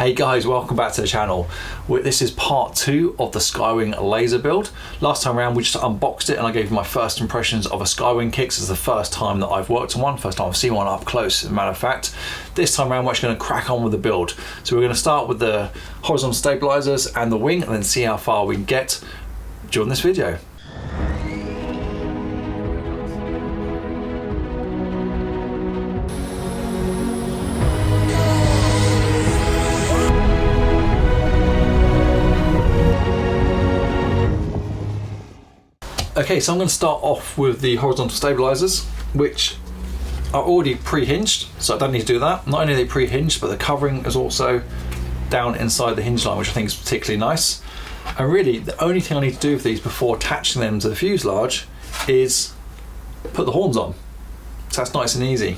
Hey guys, welcome back to the channel. This is part 2 of the Skywing Laser build. Last time around we just unboxed it and I gave you my first impressions of a Skywing kick. This is the first time that I've worked on one, first time I've seen one up close, as a matter of fact. This time around we're actually going to crack on with the build. So we're going to start with the horizontal stabilizers and the wing and then see how far we can get during this video. Okay, so I'm going to start off with the horizontal stabilizers, which are already pre-hinged, so I don't need to do that. Not only are they pre-hinged, but the covering is also down inside the hinge line, which I think is particularly nice. And really, the only thing I need to do with these before attaching them to the fuselage is put the horns on. So that's nice and easy.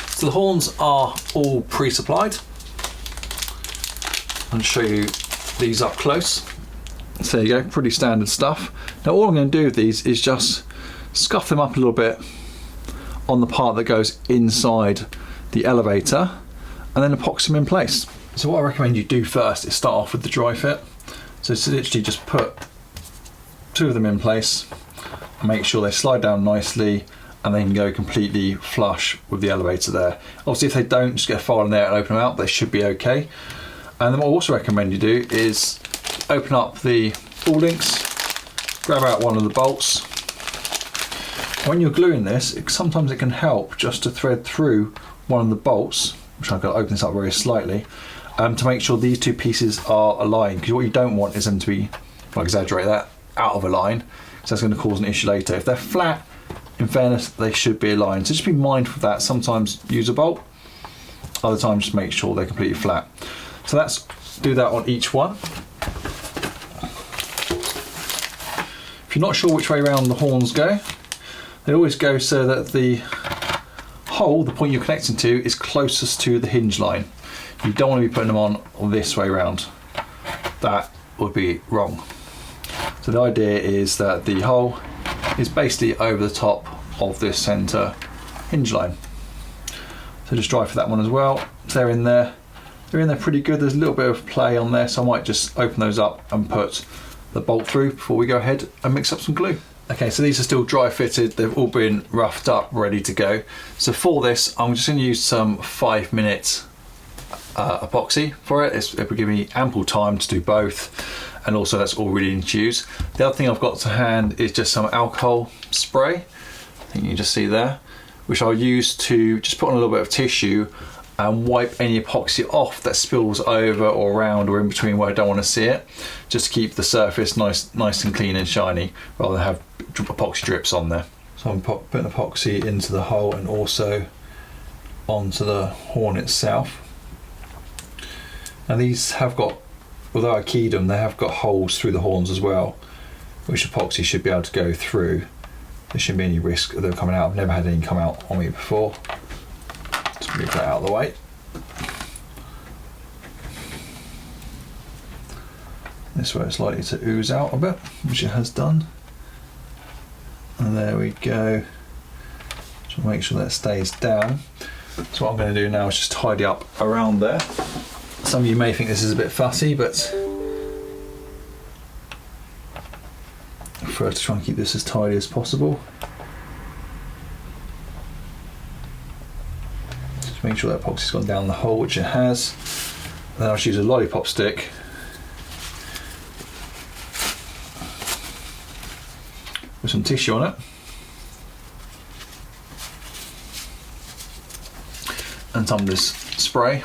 So the horns are all pre-supplied. I'll show you these up close. So there you go, pretty standard stuff. Now all I'm going to do with these is just scuff them up a little bit on the part that goes inside the elevator and then epoxy them in place. So what I recommend you do first is start off with the dry fit. So it's literally just put 2 of them in place and make sure they slide down nicely and they can go completely flush with the elevator there. Obviously if they don't, just get a file in there and open them out, they should be okay. And then what I also recommend you do is open up the ball links, grab out one of the bolts. When you're gluing this, sometimes it can help just to thread through one of the bolts, which I'm going to open this up very slightly, to make sure these 2 pieces are aligned, because what you don't want is them to be, if I exaggerate that, out of a line, so that's going to cause an issue later. If they're flat, in fairness, they should be aligned. So just be mindful of that. Sometimes use a bolt, other times just make sure they're completely flat. So let's do that on each one. If you're not sure which way around the horns go, they always go so that the hole, the point you're connecting to, is closest to the hinge line. You don't want to be putting them on this way around. That would be wrong. So the idea is that the hole is basically over the top of this center hinge line. So just dry for that one as well. So they're in there. They're in there pretty good. There's a little bit of play on there, so I might just open those up and put the bolt through before we go ahead and mix up some glue. Okay, so these are still dry fitted. They've all been roughed up, ready to go. So for this, I'm just going to use some 5-minute epoxy for it. It will give me ample time to do both, and also that's all really need to use. The other thing I've got to hand is just some alcohol spray. I think you can just see there, which I'll use to just put on a little bit of tissue and wipe any epoxy off that spills over or around or in between where I don't want to see it, just to keep the surface nice and clean and shiny rather than have epoxy drips on there. So I'm putting epoxy into the hole and also onto the horn itself. And these have got, although I keyed them, they have got holes through the horns as well, which epoxy should be able to go through. There shouldn't be any risk of them coming out. I've never had any come out on me before. Just move that out of the way. This way it's likely to ooze out a bit, which it has done. And there we go. Just make sure that stays down. So what I'm going to do now is just tidy up around there. Some of you may think this is a bit fussy, but I prefer to try and keep this as tidy as possible. Make sure that epoxy's gone down the hole, which it has. Then I'll just use a lollipop stick with some tissue on it, and some of this spray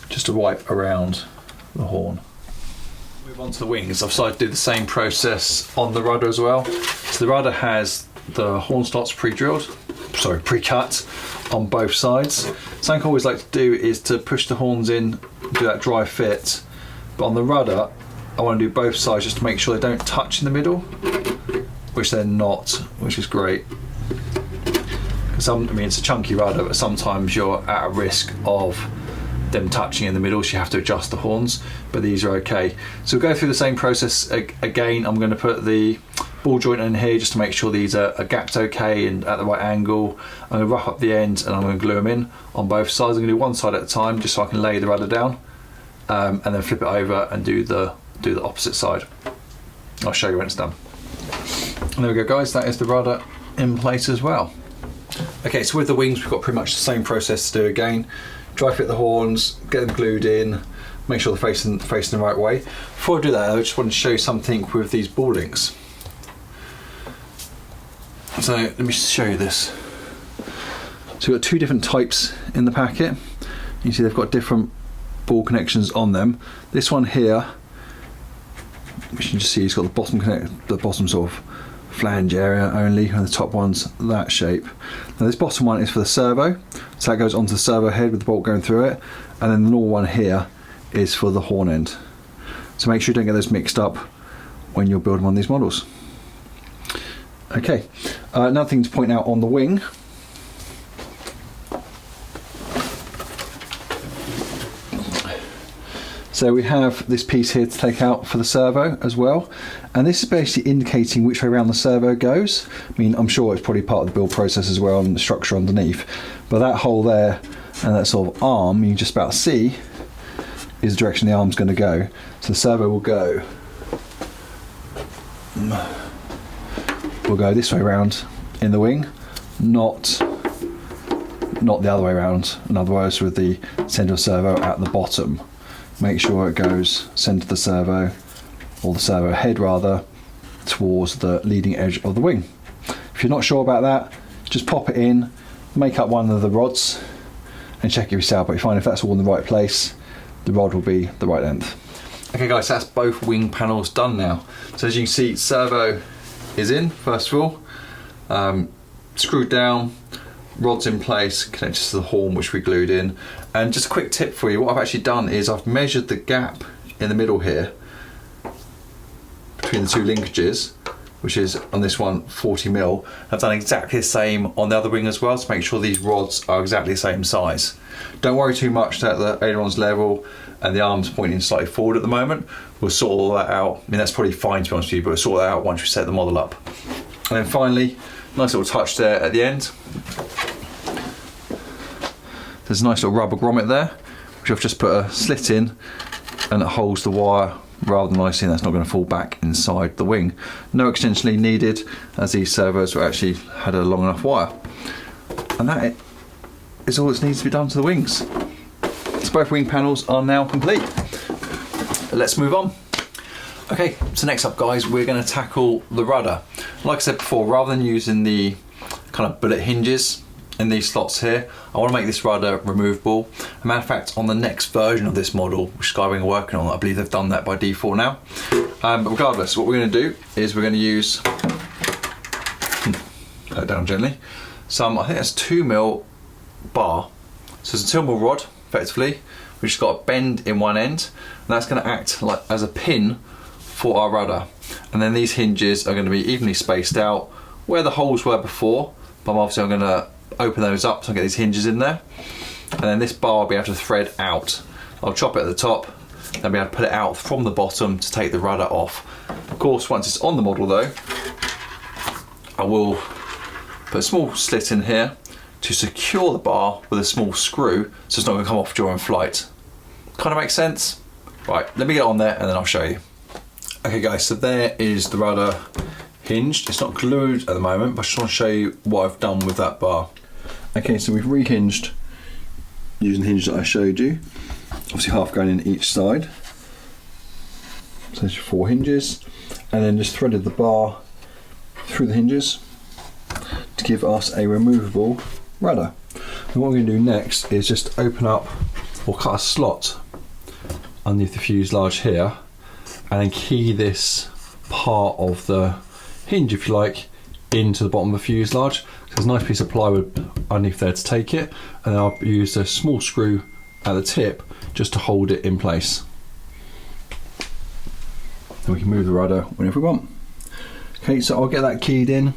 just to wipe around the horn. Move on to the wings. I've decided to do the same process on the rudder as well. So the rudder has the horn slots pre-cut on both sides. Something I always like to do is to push the horns in, do that dry fit, but on the rudder I want to do both sides just to make sure they don't touch in the middle, which they're not, which is great. I mean, it's a chunky rudder, but sometimes you're at a risk of them touching in the middle, so you have to adjust the horns, but these are okay. So we'll go through the same process again. I'm going to put the ball joint in here just to make sure these are gapped okay and at the right angle. I'm going to rough up the ends and I'm going to glue them in on both sides. I'm going to do one side at a time just so I can lay the rudder down, and then flip it over and do the opposite side. I'll show you when it's done. And there we go, guys, that is the rudder in place as well. Okay, so with the wings we've got pretty much the same process to do again. Dry fit the horns, get them glued in, make sure they're facing the right way. Before I do that, I just want to show you something with these ball links. So let me show you this. So we've got two different types in the packet. You see they've got different ball connections on them. This one here, which you can just see it's got the bottom sort of flange area only, and the top one's that shape. Now this bottom one is for the servo, so that goes onto the servo head with the bolt going through it, and then the normal one here is for the horn end. So make sure you don't get those mixed up when you're building one of these models. Okay, another thing to point out on the wing. So we have this piece here to take out for the servo as well, and this is basically indicating which way around the servo goes. I mean, I'm sure it's probably part of the build process as well and the structure underneath, but that hole there and that sort of arm you can just about see is the direction the arm's going to go. So the servo will go this way around in the wing, not the other way around. In other words, with the centre of servo at the bottom. Make sure it goes centre of the servo, or the servo head rather, towards the leading edge of the wing. If you're not sure about that, just pop it in, make up one of the rods and check it yourself, but you find if that's all in the right place, the rod will be the right length. Okay guys, that's both wing panels done now. So as you can see, servo is in, first of all, screwed down, rods in place, connected to the horn which we glued in. And just a quick tip for you, what I've actually done is I've measured the gap in the middle here between the two linkages, which is on this one 40mm. I've done exactly the same on the other wing as well to make sure these rods are exactly the same size. Don't worry too much that the aileron's level and the arm's pointing slightly forward at the moment. We'll sort all that out. I mean, that's probably fine to be honest with you, but we'll sort that out once we set the model up. And then finally, nice little touch there at the end. There's a nice little rubber grommet there, which I've just put a slit in, and it holds the wire rather nicely, and that's not going to fall back inside the wing. No extension lead needed, as these servos were actually had a long enough wire. And that is all that needs to be done to the wings. So both wing panels are now complete. Let's move on. Okay, so next up guys, we're going to tackle the rudder. Like I said before, rather than using the kind of bullet hinges in these slots here, I want to make this rudder removable. As a matter of fact, on the next version of this model, which Skywing are working on, I believe they've done that by default now. But regardless, what we're going to do is we're going to use, put it down gently, some, I think that's 2mm bar. So it's a 2mm rod, effectively, which has got a bend in one end, and that's going to act like as a pin for our rudder. And then these hinges are going to be evenly spaced out where the holes were before, but obviously I'm going to open those up so I get these hinges in there, and then this bar will be able to thread out. I'll chop it at the top, then be able to put it out from the bottom to take the rudder off. Of course, once it's on the model though, I will put a small slit in here to secure the bar with a small screw so it's not going to come off during flight. Kind of makes sense? Right, let me get on there and then I'll show you. Okay guys, so there is the rudder hinged. It's not glued at the moment, but I just want to show you what I've done with that bar. Okay, so we've rehinged using the hinge that I showed you. Obviously half going in each side. So there's your 4 hinges, and then just threaded the bar through the hinges to give us a removable rudder. And what we're going to do next is just open up or cut a slot underneath the fuselage here, and then key this part of the hinge, if you like, into the bottom of the fuselage. There's a nice piece of plywood underneath there to take it, and then I'll use a small screw at the tip just to hold it in place. And we can move the rudder whenever we want. Okay, so I'll get that keyed in,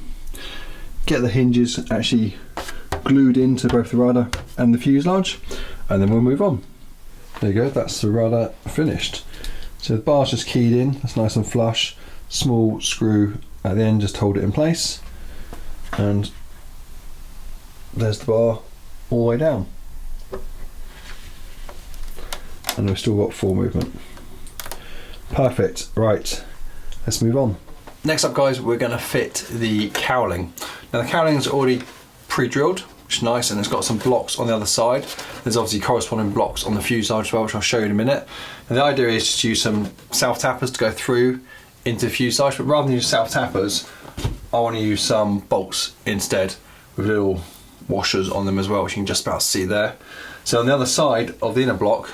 get the hinges actually glued into both the rudder and the fuselage, and then we'll move on. There you go, that's the rudder finished. So the bar's just keyed in, that's nice and flush, small screw at the end, just hold it in place, and there's the bar all the way down. And we've still got full movement. Perfect. Right, let's move on. Next up, guys, we're going to fit the cowling. Now the cowling is already pre-drilled, which is nice, and it's got some blocks on the other side. There's obviously corresponding blocks on the fuselage as well, which I'll show you in a minute. And the idea is just to use some self-tappers to go through into the fuselage, but rather than use self-tappers, I want to use some bolts instead with little washers on them as well, which you can just about see there. So on the other side of the inner block,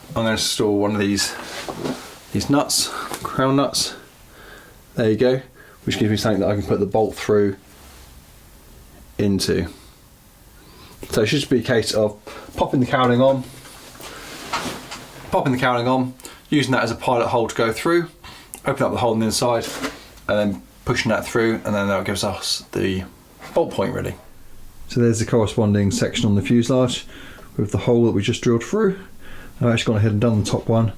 I'm going to install one of these nuts, crown nuts. There you go, which gives me something that I can put the bolt through into. So it should just be a case of popping the cowling on, using that as a pilot hole to go through, open up the hole on the inside, and then pushing that through, and then that gives us the bolt point ready. So there's the corresponding section on the fuselage with the hole that we just drilled through. I've actually gone ahead and done the top one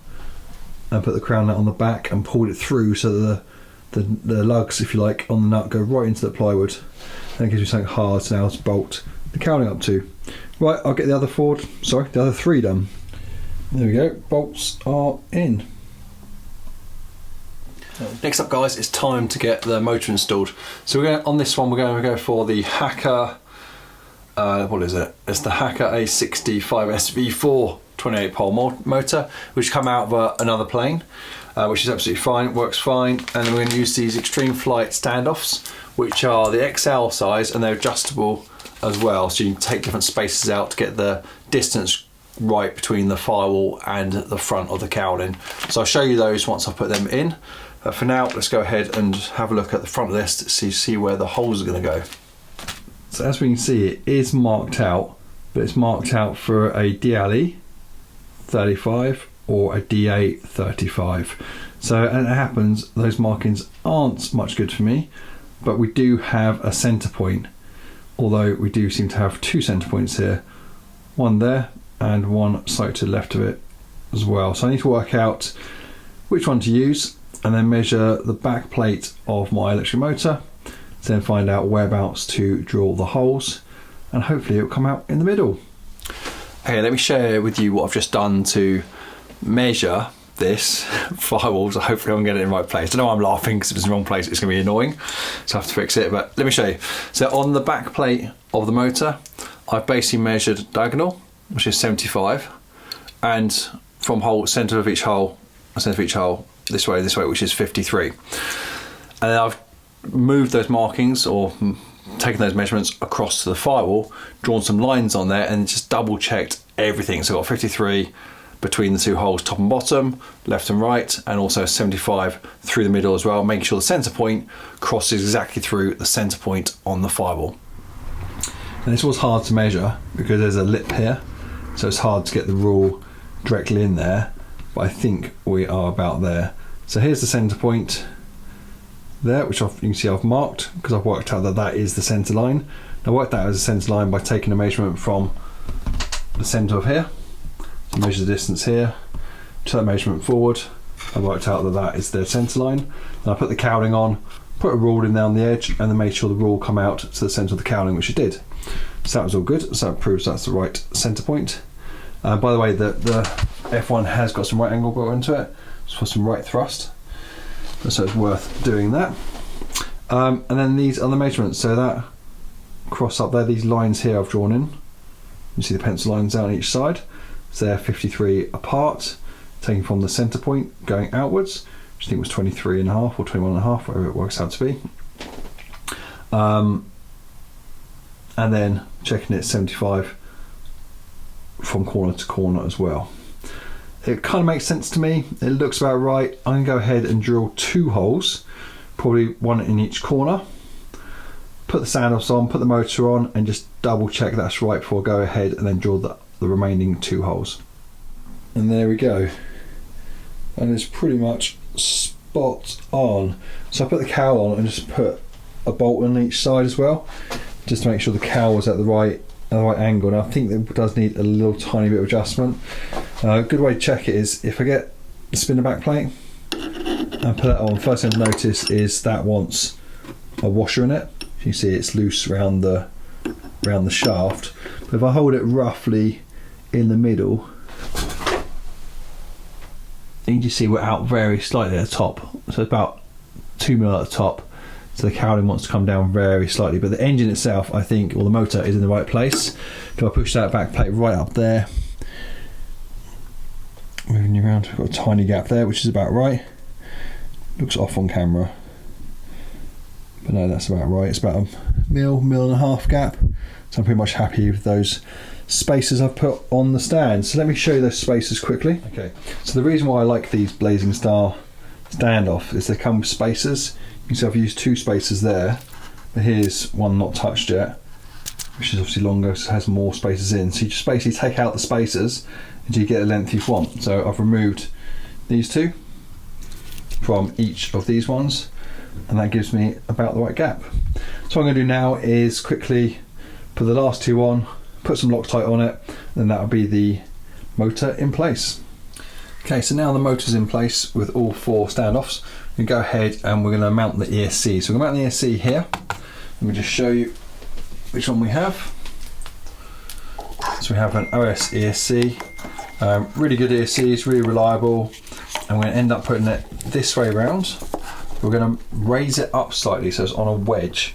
and put the crown nut on the back and pulled it through so that the lugs, if you like, on the nut go right into the plywood, and it gives you something hard to now to bolt the cowling up to. Right, I'll get the other three done. There we go, bolts are in. Next up, guys, it's time to get the motor installed. So we're going, on this one, we're going to go for the Hacker, what is it? It's the Hacker A65 SV4 28 pole motor, which come out of another plane, which is absolutely fine, it works fine. And then we're going to use these Extreme Flight standoffs, which are the XL size, and they're adjustable as well, so you can take different spaces out to get the distance right between the firewall and the front of the cowling. So I'll show you those once I put them in. But for now, let's go ahead and have a look at the front of this to see where the holes are going to go. So as we can see, it is marked out, but it's marked out for a DLE 35 or a DA 35. So, and it happens, those markings aren't much good for me, but we do have a center point, although we do seem to have two center points here, one there and one slightly to the left of it as well. So I need to work out which one to use and then measure the back plate of my electric motor, to then find out whereabouts to drill the holes, and hopefully it'll come out in the middle. Okay, let me share with you what I've just done to measure this firewall, so hopefully I'm getting it in the right place. I know I'm laughing because if it's in the wrong place it's going to be annoying, so I have to fix it, but let me show you. So on the back plate of the motor, I've basically measured diagonal, which is 75, and from centre of each hole, this way, which is 53. And then I've moved those markings, or taken those measurements across to the firewall, drawn some lines on there, and just double checked everything. So I've got 53 between the two holes, top and bottom, left and right, and also 75 through the middle as well, making sure the center point crosses exactly through the center point on the firewall. And this was hard to measure because there's a lip here, so it's hard to get the rule directly in there, but I think we are about there. So here's the center point there, which you can see I've marked because I've worked out that that is the center line. I worked out as a center line by taking a measurement from the center of here. So measure the distance here, to that measurement forward. I worked out that that is the center line. And I put the cowling on, put a rule in down the edge, and then made sure the rule come out to the center of the cowling, which it did. So that was all good. So that proves that's the right center point. By the way, the F1 has got some right angle built into it, just for some right thrust. So it's worth doing that. And then these are the measurements. So that cross up there, these lines here I've drawn in. You see the pencil lines down each side. So they're 53 apart, taking from the center point going outwards, which I think was 23.5 or 21.5, whatever it works out to be. And then checking it 75 from corner to corner as well. It kind of makes sense to me. It looks about right. I'm going to go ahead and drill 2 holes, probably one in each corner. Put the standoffs on, put the motor on, and just double check that's right before I go ahead and then drill the remaining 2 holes. And there we go. And it's pretty much spot on. So I put the cowl on and just put a bolt on each side as well, just to make sure the cowl was at the right angle. And I think it does need a little tiny bit of adjustment. A good way to check it is if I get the spinner back plate and put that on, first thing to notice is that wants a washer in it. You can see it's loose around the shaft. But if I hold it roughly in the middle, you can just see we're out very slightly at the top. So about 2 mm at the top. So the cowling wants to come down very slightly, but the engine itself, I think, or the motor, is in the right place. If I push that back plate right up there, moving you around, we've got a tiny gap there, which is about right. Looks off on camera, but no, that's about right. It's about a mil and a half gap. So I'm pretty much happy with those spacers I've put on the stand. So let me show you those spacers quickly. Okay, so the reason why I like these Blazing Star standoff is they come with spacers. You can see I've used 2 spacers there, but here's one not touched yet, which is obviously longer, so it has more spacers in. So you just basically take out the spacers until you get the length you want. So I've removed these 2 from each of these ones, and that gives me about the right gap. So what I'm going to do now is quickly put the last 2 on, put some Loctite on it, and that'll be the motor in place. Okay, so now the motor's in place with all 4 standoffs. We go ahead and we're going to mount the ESC. So we're going to mount the ESC here. Let me just show you which one we have. So we have an OS ESC, really good ESC, it's really reliable, and we're going to end up putting it this way around. We're going to raise it up slightly so it's on a wedge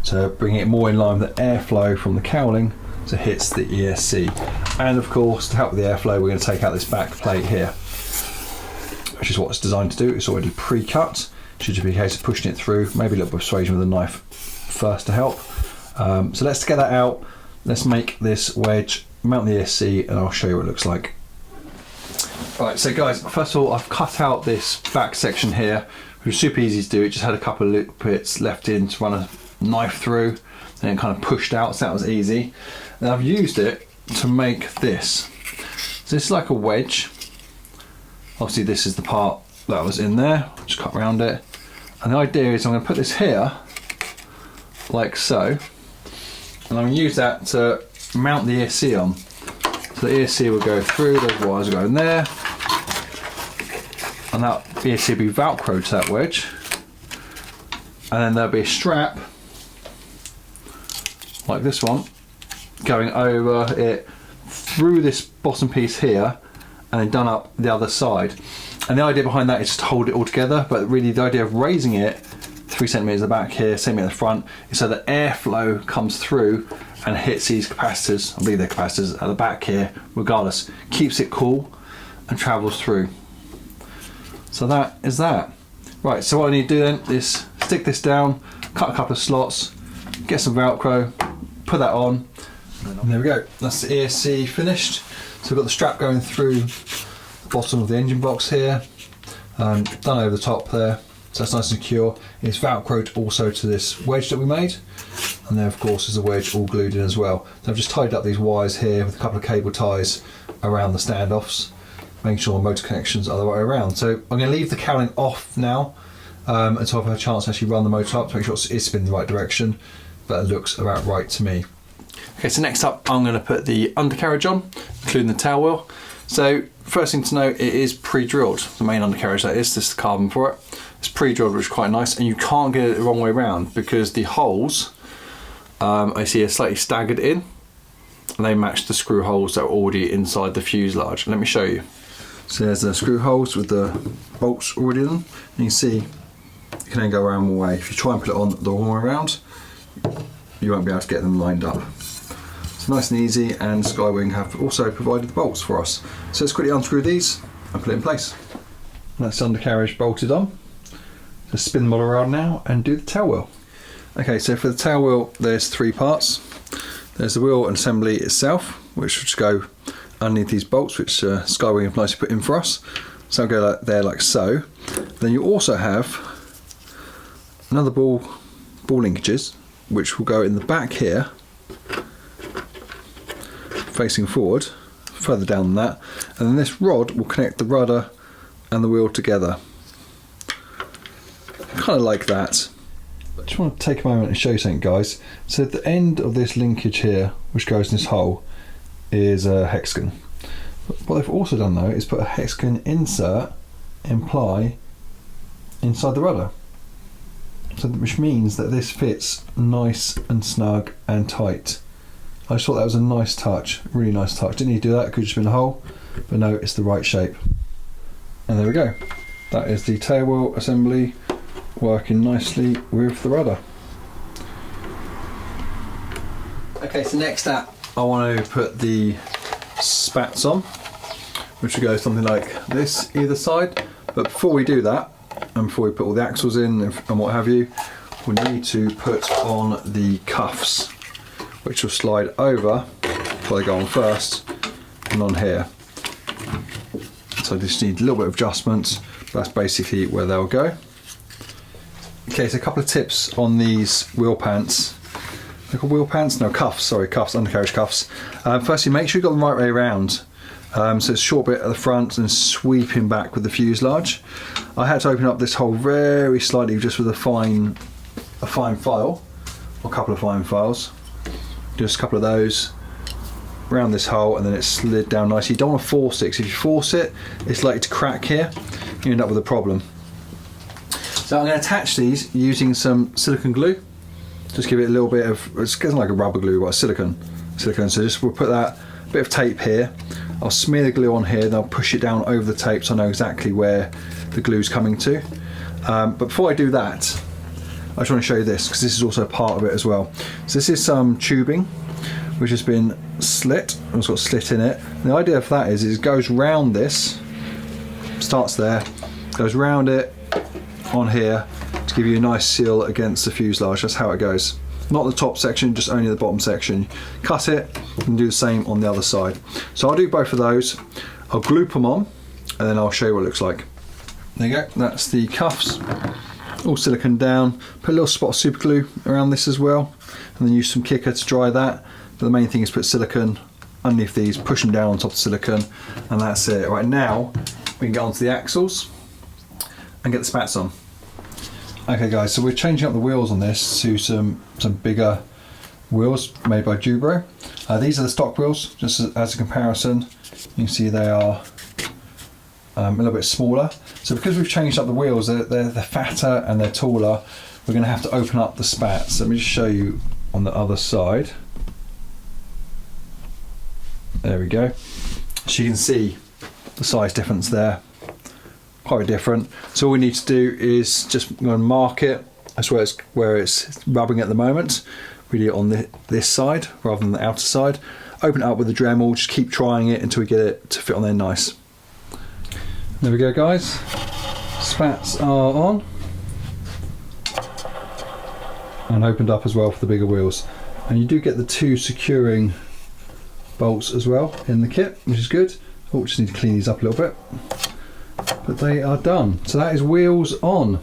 to bring it more in line with the airflow from the cowling so it hits the ESC. And of course, to help with the airflow, we're going to take out this back plate here, which is what it's designed to do. It's already pre-cut. Should just be a case of pushing it through, maybe a little bit of persuasion with a knife first to help. So let's get that out. Let's make this wedge, mount the ESC, and I'll show you what it looks like. Right, so guys, first of all, I've cut out this back section here, which is super easy to do. It just had a couple of little bits left in to run a knife through, and it kind of pushed out, so that was easy. And I've used it to make this. So this is like a wedge. Obviously this is the part that was in there, just cut around it. And the idea is I'm going to put this here, like so, and I'm going to use that to mount the ESC on. So the ESC will go through, those wires will go in there, and that ESC will be velcroed to that wedge. And then there'll be a strap, like this one, going over it through this bottom piece here, and then done up the other side. And the idea behind that is just to hold it all together, but really the idea of raising it 3 centimeters at the back here, centimeter at the front, is so that airflow comes through and hits these capacitors, I believe they're capacitors, at the back here, regardless. Keeps it cool and travels through. So that is that. Right, so what I need to do then is stick this down, cut a couple of slots, get some Velcro, put that on, and there we go. That's the ESC finished. So we've got the strap going through the bottom of the engine box here, done over the top there, so that's nice and secure. It's velcroed also to this wedge that we made, and there of course is a wedge all glued in as well. So I've just tied up these wires here with a couple of cable ties around the standoffs, making sure the motor connections are the way around. So I'm going to leave the cowling off now until I've had a chance to actually run the motor up to make sure it's spinning in the right direction, but it looks about right to me. Okay, so next up I'm going to put the undercarriage on, including the tailwheel. So first thing to note, it is pre-drilled, the main undercarriage that is, this is the carbon for it. It's pre-drilled, which is quite nice, and you can't get it the wrong way around because the holes I see are slightly staggered in, and they match the screw holes that are already inside the fuselage. Let me show you. So there's the screw holes with the bolts already in them, and you can see you can then go around one way. If you try and put it on the wrong way around, you won't be able to get them lined up. It's nice and easy, and Skywing have also provided the bolts for us. So let's quickly unscrew these and put it in place. That's the undercarriage bolted on. Just spin the model around now and do the tailwheel. Okay, so for the tailwheel there's 3 parts. There's the wheel and assembly itself, which will just go underneath these bolts, which Skywing have nicely put in for us. So I'll go there like so. Then you also have another ball linkages, which will go in the back here, facing forward, further down than that, and then this rod will connect the rudder and the wheel together. Kind of like that. I just want to take a moment and show you something, guys. So at the end of this linkage here, which goes in this hole, is a hexagon. What they've also done though is put a hexagon insert and ply inside the rudder. which means that this fits nice and snug and tight. I just thought that was a nice touch, really nice touch. Didn't need to do that, it could just been a hole, but no, it's the right shape. And there we go. That is the tailwheel assembly working nicely with the rudder. Okay, so next up I want to put the spats on, which will go something like this either side. But before we do that, and before we put all the axles in and what have you, we need to put on the cuffs, which will slide over before they go on first and on here. So they just need a little bit of adjustment, but that's basically where they'll go. Okay, so a couple of tips on these wheel pants. They're called wheel pants? No, cuffs, sorry, cuffs, undercarriage cuffs. Firstly, make sure you've got them the right way around. So it's a short bit at the front and sweeping back with the fuselage. I had to open up this hole very slightly just with a fine file, or a couple of fine files. Just a couple of those around this hole, and then it slid down nicely. You don't want to force it, because if you force it, it's likely to crack here. You end up with a problem. So I'm going to attach these using some silicone glue. Just give it a little bit of, it's kind of like a rubber glue, but silicone. So just we'll put that bit of tape here. I'll smear the glue on here, then I'll push it down over the tape so I know exactly where the glue's coming to. But before I do that, I just want to show you this, because this is also part of it as well. So this is some tubing which has been slit, and it's got a slit in it. And the idea of that is it goes round this, starts there, goes round it on here to give you a nice seal against the fuselage. That's how it goes. Not the top section, just only the bottom section. Cut it and do the same on the other side. So I'll do both of those. I'll glue them on and then I'll show you what it looks like. There you go, that's the cuffs. All silicone down. Put a little spot of super glue around this as well, and then use some kicker to dry that. But the main thing is put silicone underneath these, push them down on top of the silicone, and that's it. Right, now we can get onto the axles and get the spats on. Okay guys, so we're changing up the wheels on this to some bigger wheels made by Dubro. These are the stock wheels, just as a comparison. You can see they are a little bit smaller. So because we've changed up the wheels, they're fatter and they're taller, we're going to have to open up the spats. Let me just show you on the other side. There we go. So you can see the size difference there. Quite different. So all we need to do is just go and mark it. That's where it's rubbing at the moment. We do it on this side rather than the outer side. Open it up with the Dremel, just keep trying it until we get it to fit on there nice. There we go guys. Spats are on. And opened up as well for the bigger wheels. And you do get the two securing bolts as well in the kit, which is good. Oh, just need to clean these up a little bit. But they are done. So that is wheels on.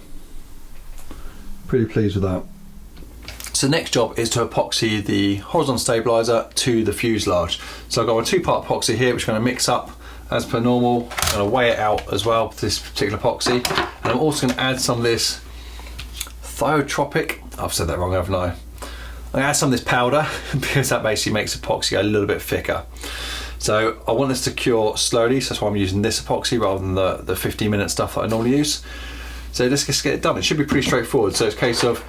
Pretty pleased with that. So the next job is to epoxy the horizontal stabilizer to the fuselage. So I've got a two-part epoxy here, which I'm going to mix up as per normal. I'm going to weigh it out as well for this particular epoxy. And I'm also going to add some of this thiotropic, I've said that wrong, haven't I? I'm going to add some of this powder because that basically makes epoxy a little bit thicker. So I want this to cure slowly, so that's why I'm using this epoxy rather than the 15-minute stuff that I normally use. So let's just get it done. It should be pretty straightforward. So it's a case of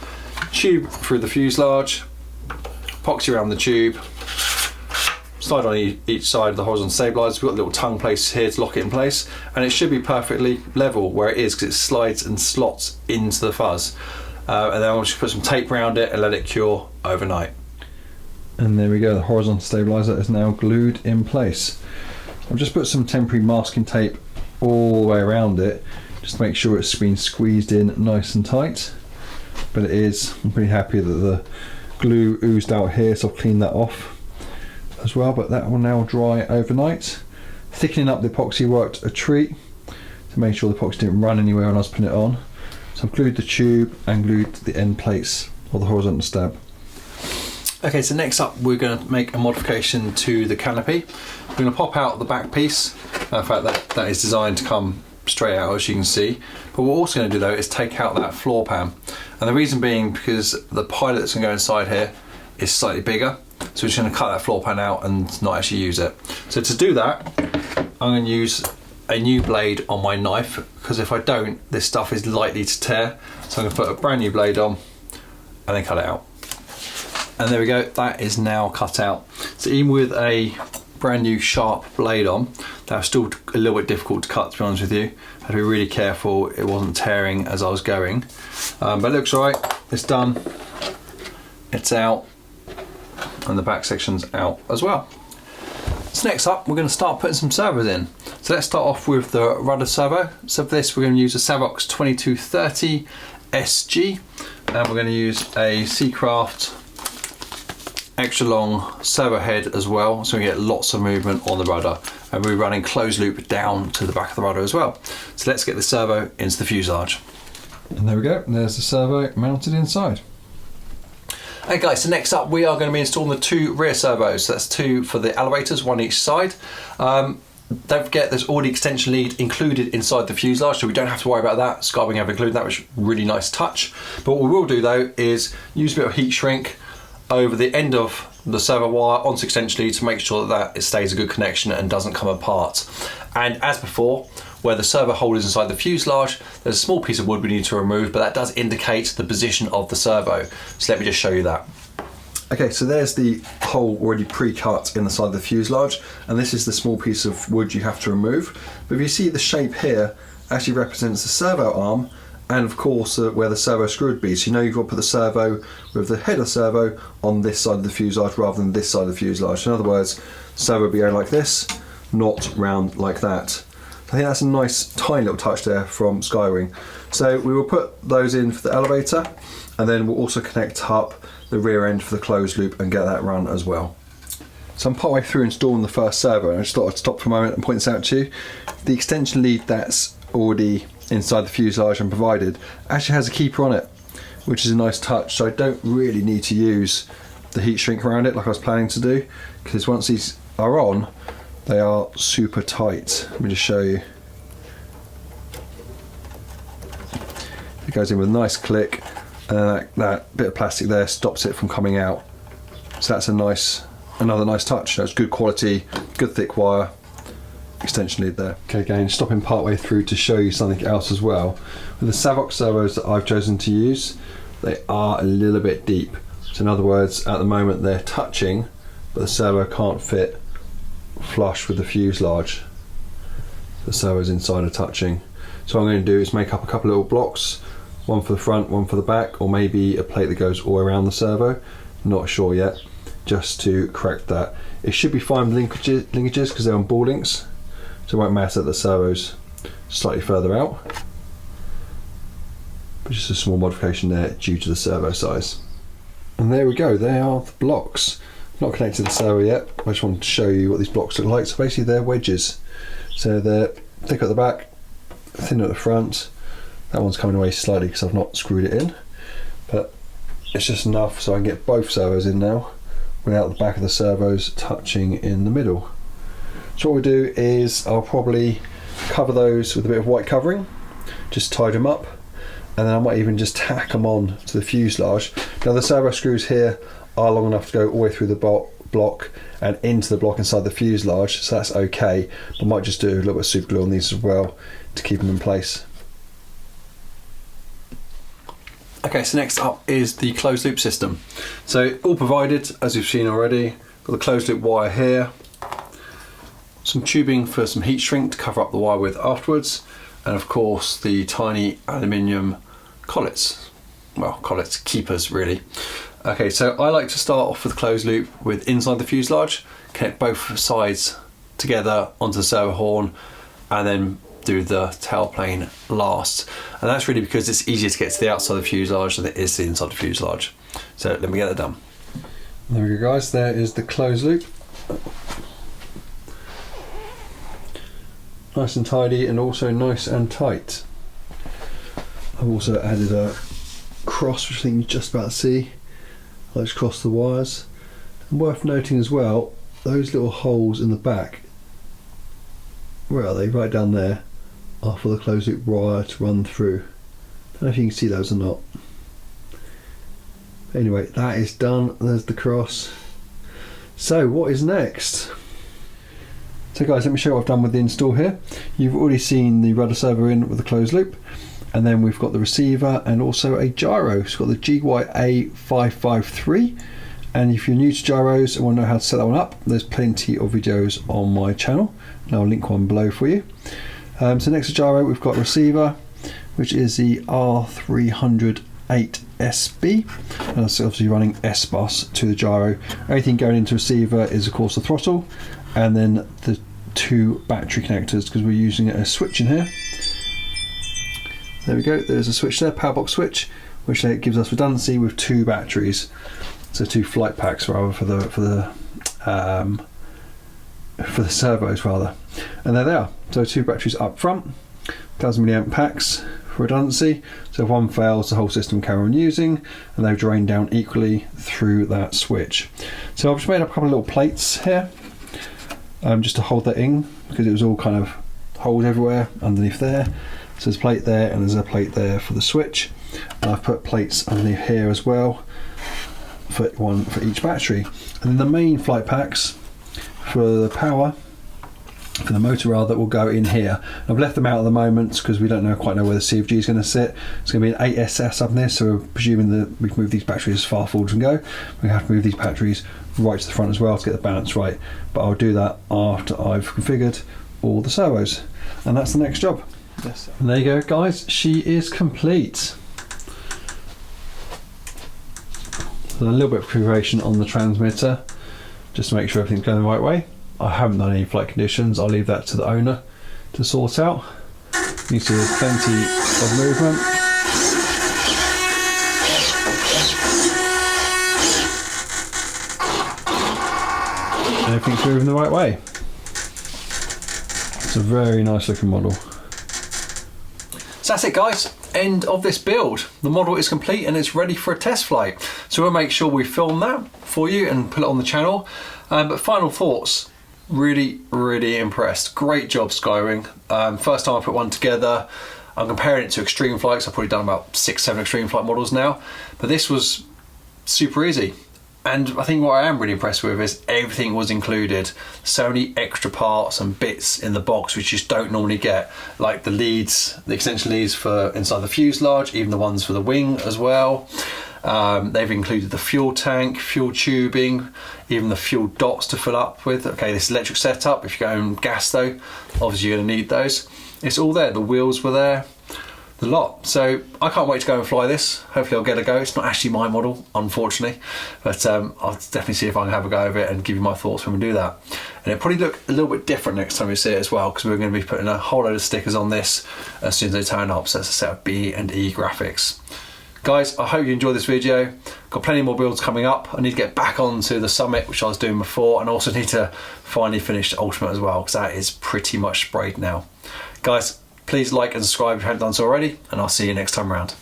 tube through the fuselage, epoxy around the tube, slide on each side of the horizontal stabilizer. We've got a little tongue place here to lock it in place, and it should be perfectly level where it is because it slides and slots into the fuzz. And then I'll just put some tape around it and let it cure overnight. And there we go, the horizontal stabilizer is now glued in place. I've just put some temporary masking tape all the way around it just to make sure it's been squeezed in nice and tight. But it is. I'm pretty happy that the glue oozed out here, so I've cleaned that off as well, but that will now dry overnight. Thickening up the epoxy worked a treat to make sure the epoxy didn't run anywhere when I was putting it on. So I've glued the tube and glued the end plates of the horizontal stab. Okay, so next up we're going to make a modification to the canopy. We're going to pop out the back piece. In fact, that is designed to come straight out, as you can see. But what we're also going to do though is take out that floor pan. And the reason being because the pilot that's going to go inside here is slightly bigger. So we're just going to cut that floor pan out and not actually use it. So to do that, I'm going to use a new blade on my knife, because if I don't, this stuff is likely to tear. So I'm going to put a brand new blade on and then cut it out. And there we go, that is now cut out. So even with a brand new sharp blade on, that was still a little bit difficult to cut, to be honest with you. I had to be really careful it wasn't tearing as I was going. But it looks alright, it's done, it's out, and the back section's out as well. So next up, we're going to start putting some servos in. So let's start off with the rudder servo. So for this, we're going to use a Servox 2230 SG, and we're going to use a Seacraft extra long servo head as well, so we get lots of movement on the rudder, and we're running closed loop down to the back of the rudder as well. So let's get the servo into the fuselage. And there we go, there's the servo mounted inside. Okay guys, so next up we are going to be installing the 2 rear servos. So that's 2 for the elevators, 1 each side. Don't forget there's already extension lead included inside the fuselage, so we don't have to worry about that. Skywing have included that, which is a really nice touch. But what we will do though is use a bit of heat shrink over the end of the servo wire onto extension lead to make sure that it stays a good connection and doesn't come apart. And as before, where the servo hole is inside the fuselage, there's a small piece of wood we need to remove, but that does indicate the position of the servo. So let me just show you that. Okay, so there's the hole already pre-cut in the side of the fuselage, and this is the small piece of wood you have to remove. But if you see, the shape here actually represents the servo arm, and of course where the servo screw would be. So you know you've got to put the servo with the head of servo on this side of the fuselage rather than this side of the fuselage. In other words, the servo would be going like this, not round like that. I think that's a nice tiny little touch there from Skywing. So we will put those in for the elevator, and then we'll also connect up the rear end for the closed loop and get that run as well. So I'm partway through installing the first servo, and I just thought I'd stop for a moment and point this out to you. The extension lead that's already inside the fuselage and provided actually has a keeper on it, which is a nice touch, so I don't really need to use the heat shrink around it like I was planning to do, because once these are on, they are super tight. Let me just show you. It goes in with a nice click, and that bit of plastic there stops it from coming out. So that's another nice touch. That's good quality, good thick wire, extension lead there. Okay, again, stopping part way through to show you something else as well. With the Servox servos that I've chosen to use, they are a little bit deep. So in other words, at the moment they're touching, but the servo can't fit flush with the fuselage. The servo's inside are touching. So what I'm going to do is make up a couple of little blocks, one for the front, one for the back, or maybe a plate that goes all around the servo. Not sure yet, just to correct that. It should be fine with linkages because they're on ball links, so it won't matter that the servo's slightly further out. But just a small modification there due to the servo size. And there we go, they are the blocks. Not connected to the servo yet, I just wanted to show you what these blocks look like. So basically they're wedges. So they're thick at the back, thin at the front. That one's coming away slightly because I've not screwed it in. But it's just enough so I can get both servos in now without the back of the servos touching in the middle. So what we'll do is I'll probably cover those with a bit of white covering, just tidy them up, and then I might even just tack them on to the fuselage. Now the servo screws here are long enough to go all the way through the block and into the block inside the fuselage, so that's okay. But I might just do a little bit of super glue on these as well to keep them in place. Okay, so next up is the closed loop system. So all provided, as you've seen already. Got the closed loop wire here, some tubing for some heat shrink to cover up the wire with afterwards, and of course the tiny aluminium collets. Well, collets, keepers really. Okay, so I like to start off with closed loop with inside the fuselage, connect both sides together onto the servo horn, and then do the tailplane last. And that's really because it's easier to get to the outside of the fuselage than it is to the inside of the fuselage. So let me get that done. There we go guys, there is the closed loop. Nice and tidy and also nice and tight. I've also added a cross, which I think you can just about see. I just cross the wires. And worth noting as well, those little holes in the back, where are they? Right down there, are for the closed loop wire to run through. Don't know if you can see those or not. Anyway, that is done. There's the cross. So what is next? So guys, let me show you what I've done with the install here. You've already seen the rudder servo in with the closed loop, and then we've got the receiver and also a gyro. It's got the GYA553, and if you're new to gyros and want to know how to set that one up, there's plenty of videos on my channel, and I'll link one below for you. So next to gyro, we've got receiver, which is the R308SB, and that's obviously running S-bus to the gyro. Everything going into receiver is of course the throttle, and then the 2 battery connectors, because we're using a switch in here. There we go, there's a switch there, power box switch, which gives us redundancy with 2 batteries. So 2 flight packs rather for the servos rather. And there they are. So 2 batteries up front, 1000 milliamp packs for redundancy. So if one fails, the whole system carry on using, and they drain down equally through that switch. So I've just made up a couple of little plates here, just to hold that in, because it was all kind of holes everywhere underneath there. So there's a plate there and there's a plate there for the switch. And I've put plates underneath here as well, for one for each battery. And then the main flight packs for the power, for the motor rather, will go in here. I've left them out at the moment because we don't quite know where the CFG is going to sit. It's going to be an 8SS up in this, so we're presuming that we can move these batteries as far forward as we can go. We have to move these batteries right to the front as well to get the balance right, but I'll do that after I've configured all the servos, and that's the next job. Yes. And there you go guys, she is complete. So a little bit of configuration on the transmitter just to make sure everything's going the right way. I haven't done any flight conditions, I'll leave that to the owner to sort out. You see there's plenty of movement. And everything's moving the right way. It's a very nice looking model. So that's it guys, end of this build. The model is complete and it's ready for a test flight. So we'll make sure we film that for you and put it on the channel. But final thoughts, really impressed. Great job Skywing. First time I put one together. I'm comparing it to extreme flights. I've probably done about 6-7 extreme flight models now, but this was super easy. And I think what I am really impressed with is everything was included. So many extra parts and bits in the box which you just don't normally get, like the leads, the extension leads for inside the fuselage, even the ones for the wing as well. They've included the fuel tank, fuel tubing, even the fuel dots to fill up with. Okay, this electric setup, if you're going gas though, obviously you're going to need those. It's all there, the wheels were there, the lot. So I can't wait to go and fly this. Hopefully I'll get a go. It's not actually my model, unfortunately, but I'll definitely see if I can have a go of it and give you my thoughts when we do that. And it'll probably look a little bit different next time we see it as well, because we're going to be putting a whole load of stickers on this as soon as they turn up. So it's a set of B and E graphics. Guys, I hope you enjoyed this video. Got plenty more builds coming up. I need to get back onto the Summit, which I was doing before, and also need to finally finish the Ultimate as well, because that is pretty much sprayed now. Guys, please like and subscribe if you haven't done so already, and I'll see you next time around.